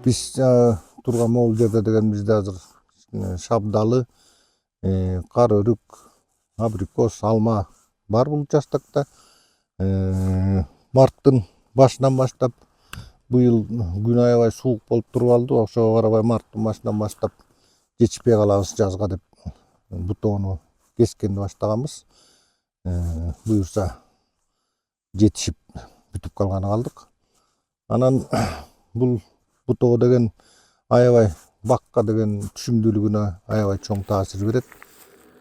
Биз турган могул жерде деген бизде азыр шабдалы, кара өрүк, абрикос, алма бар бул участокто. Марттын башынан баштап быйыл күн аябай суук болуп туруп алды. Ошого карабай марттын башынан баштап жетишпей калабыз жазга деп бутоону кескенди баштаганбыз. Буюрса жетишип бүтүп калганы калдык. Анан бул бутоо деген аябай бакка деген түшүмдүүлүгүнө аябай чоң таасир берет.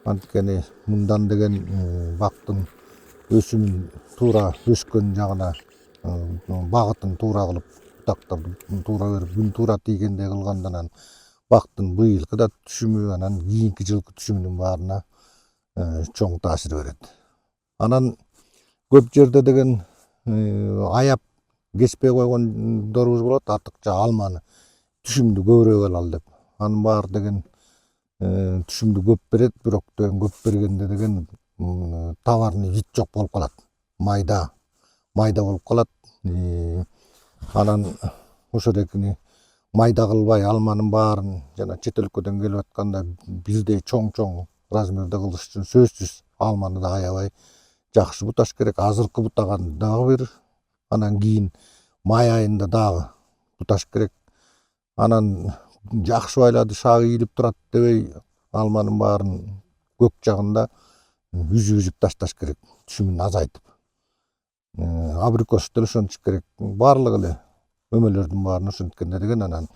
Анткени мындан деген бактын өсүмүн туура өскөн жагына багытын туура кылып, бутактарды туура берип, күн туура тийгендей кылгандан анан бактын быйылкы да түшүмү, анан кийинки жылкы түшүмүнүн баарына чоң таасир берет. Анан көп жерде деген аяп кеспей койгондорубуз болот, артыкча алманы түшүмдү көбүрөөк алалы деп. Анын баары деген түшүмдү көп берет, бирок деген көп бергенде деген товарный вид жок болуп калат. Майда болуп калат. Анан ошодекини майда кылбай алманын баарын жана чет өлкөдөн келип атканда бирдей чоң размерде кылыш үчүн сөзсүз алманы да аябай жакшы буташ керек. Азыркы бутаган дагы бир, анан кийин май айында дагы буташ керек. Анан жакшы байлады, шагы ийилип турат дебей алманын баарын көк жагында үзүп ташташ керек, түшүмүн азайтып. Абрикос деле ошентиш керек. Баардыгы эле өмөлөрдүн баарын ошенткенде деген анан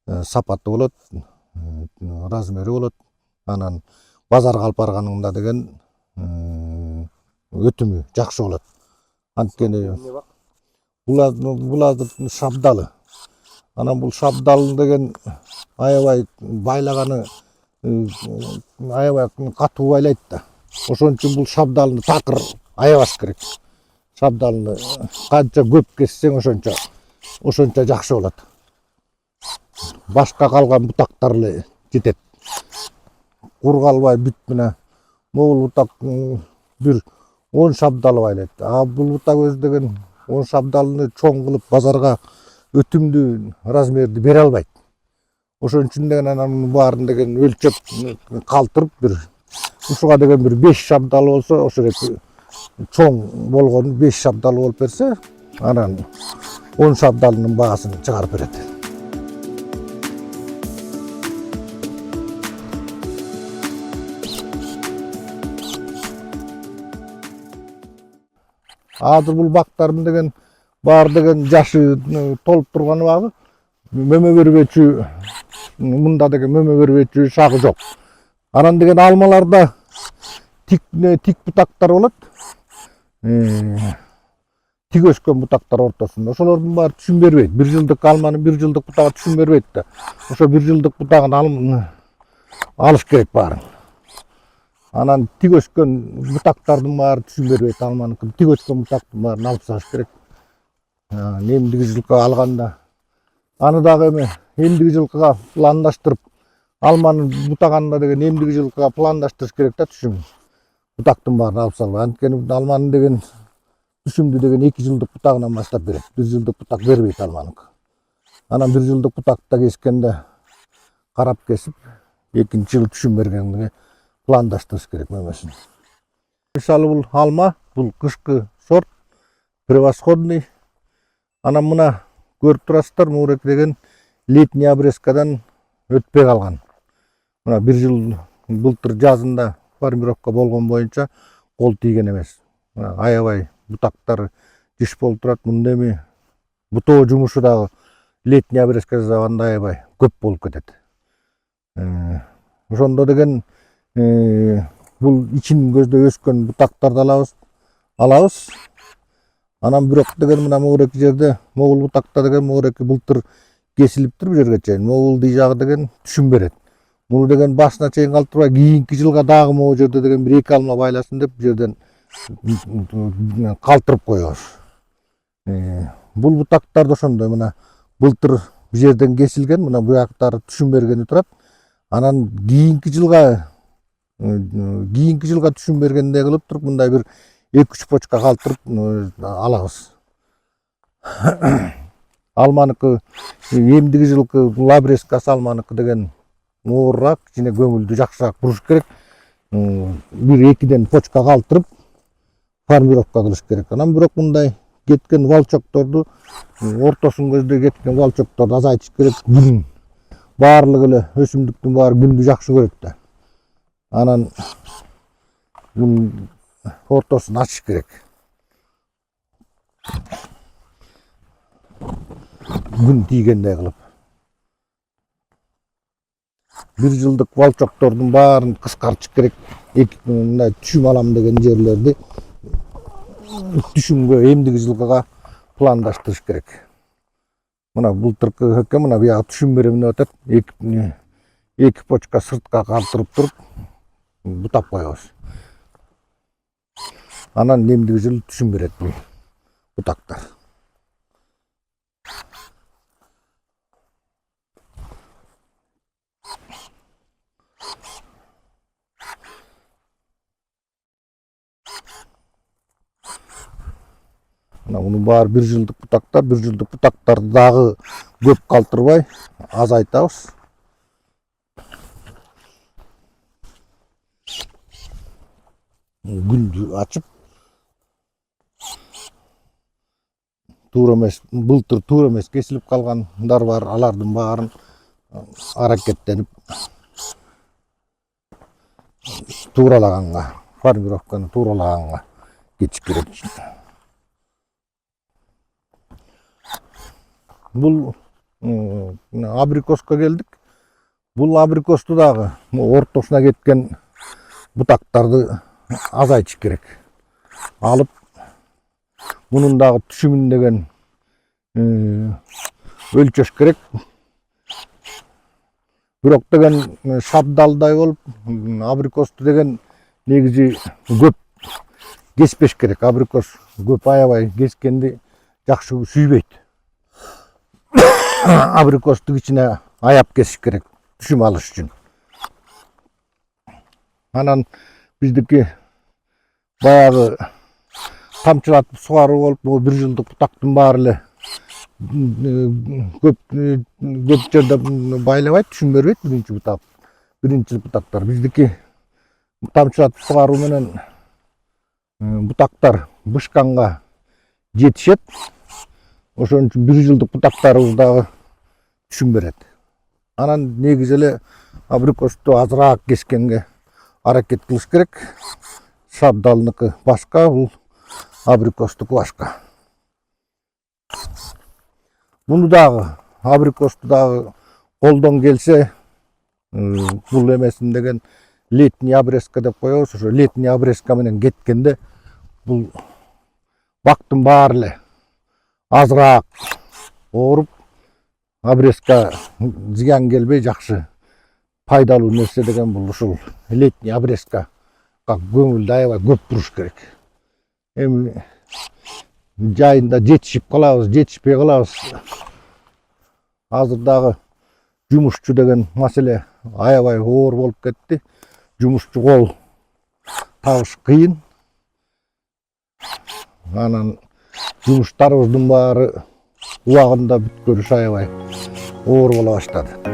сапаты болот, размери болот. Анан базарга алып барганыңда деген өтүмү жакшы болот. Анткени бул азыр шабдалы. Анан бул шабдалы деген аябай байлаганы аябай катуу байлайт да. Ошон үчүн бул шабдалыны такыр аябаш керек. Шабдалыны канча көп кессең ошончо жакшы болот. Башка калган бутактар эле жетет. Кур калбай бүт мына могул бутак бир 10 шабдалы байлайт. Бул бутак өзү деген 10 шабдалыны чоң кылып базарга өтүмдүү размерди бере албайт. Ошон үчүн деген анын баарын деген өлчөп калтырып бир ушуга деген бир 5 шабдалы болсо, ошодек чоң болгону 5 шабдалы болуп берсе, анан 10 шабдалынын баасын чыгарып берет. Азыр бул бактардын деген баары деген жашы толуп турганы багы, мөмө бербечү, мында деген мөмө бербечү шагы жок. Анан деген алмаларда тик бутактар болот. Тик өскөн бутактар ортосунда. Ошолордун баары түшүм бербейт. Бир жылдык алманы бир жылдык бутага түшүм бербейт да. Ошо бир жылдык бутагын алыш керек баарын. Анан тик өскөн бутактардын баары түшүм бербейт, алманыкы тик өскөн бутактын баарын алып салыш керек. Эмдиги жылкы алганда аны дагы эме эмдиги жылкыга пландаштырып, алманы бутаганда деген эмдиги жылкыга пландаштырыш керек да түшүм. Бутактын баарын алып салбай. Анткени алманы деген түшүмдү деген 2 жылдык бутагынан баштап берет. 1 жылдык бутак бербейт алманыкы. Анан 1 жылдык бутакта кескенде карап кесип, 2-нчи жыл түшүм бергенге пландаштырыш керек мөмөсүн. Мисалы бул алма, бул кышкы сорт, превосходный. Анан мына көрүп турасыздар, мурек деген летний обрезкадан өтпөй калган. Мына 1 жыл былтыр жазында формировка болгон боюнча кол тийген эмес. Аябай бутактар жиш болуп турат. Мында эми бутоо жумушу дагы летний обрезка жасаганда аябай көп болуп кетет. Ошондо деген бул ичин көздөй өскөн бутактарды алабыз. Анан бирок деген мына могуреки жерде, могул бутакта деген могуреки былтыр кесилиптир бу жерге чейин. Могул жагы деген түшүм берет. Муну деген башына чейин калтырбай, кийинки жылга дагы могу жерде деген 1-2 алма байласын деп бу жерден калтырып коебуз. Бул бутактар да ошондой. Мына былтыр бу жерден кесилген, мына буяктары түшүм бергени турат. Анан кийинки жылга түшүм бергендей кылып туруп мындай бир 2-3 почка калтырып алабыз. Алманыкы эмдиги жылкы лабрескасы алманыкы деген оорураак, кичине көңүлдү жакшыраак буруш керек. Бир экиден почка калтырып формировка кылыш керек. Анан бирок мындай кеткен волчокторду, ортосун көздөй кеткен волчокторду азайтыш керек. Күн баардыгы эле өсүмдүктүн баары күндү жакшы көрөт да. Анан күн ортосун ачыш керек. Күн тийгендей кылып. Бир жылдык волчоктордун баарын кыскартыш керек. Мындай түшүм алам деген жерлерди түшүмгө эмдиги жылкыга пландаштырыш керек. Мына былтыркы хөкө мына биягы түшүм берем деп атат. Эки почка сыртка калтырып туруп бутап коебуз. Анан эмдиги жылы түшүм берет бул бутактар. Мунун баары бир жылдык бутактар. Бир жылдык бутактарды дагы көп калтырбай азайтабыз. Күндү ачып, туура эмес, былтыр туура эмес кесилип калгандар бар. Алардын баарын аракеттенип тууралаганга, формировканы тууралаганга кетиш керек. Бул абрикоска келдик. Бул абрикосту дагы ортосуна кеткен бутактарды азайтыш керек. Алып, мунун дагы түшүмүн деген өлчөш керек. Бирок деген шабдалдай болуп, абрикосту деген негизи көп кеспеш керек. Абрикос көп аябай кескенди жакшы сүйбөйт. Абрикосту кичине аяп кесиш керек түшүм алыш үчүн. Анан биздики баягы тамчылатып сугаруу болуп, бул бир жылдык бутактын баары эле көп жерде байлабайт, түшүм бербейт биринчи бутактар. Биздики тамчылатып сугаруу менен бутактар бышканга жетишет. Ошон үчүн бир жылдык бутактарыбыз дагы түшүм берет. Анан негизи эле абрикосту азыраак кескенге аракет кылыш керек. Шабдалныкы башка, бул абрикостуку башка. Муну дагы абрикосту дагы колдон келсе, бул эмесин деген летний обрезка деп коебуз. Ошо летний обрезка менен кеткенде бул бактын баары эле азыраак ооруп, обрезка зыян келбей жакшы пайдалуу нерсе деген бул ушул летний обрезка көңүлдү аябай көп буруш керек. Эми жайында жетишип калабыз, жетишпей калабыз. Азыр дагы жумушчу деген маселе аябай оор болуп кетти. Жумушчу кол табыш кыйын. Анан жумуштарыбыздын баары убагында бүткөрүш аябай оор боло баштады.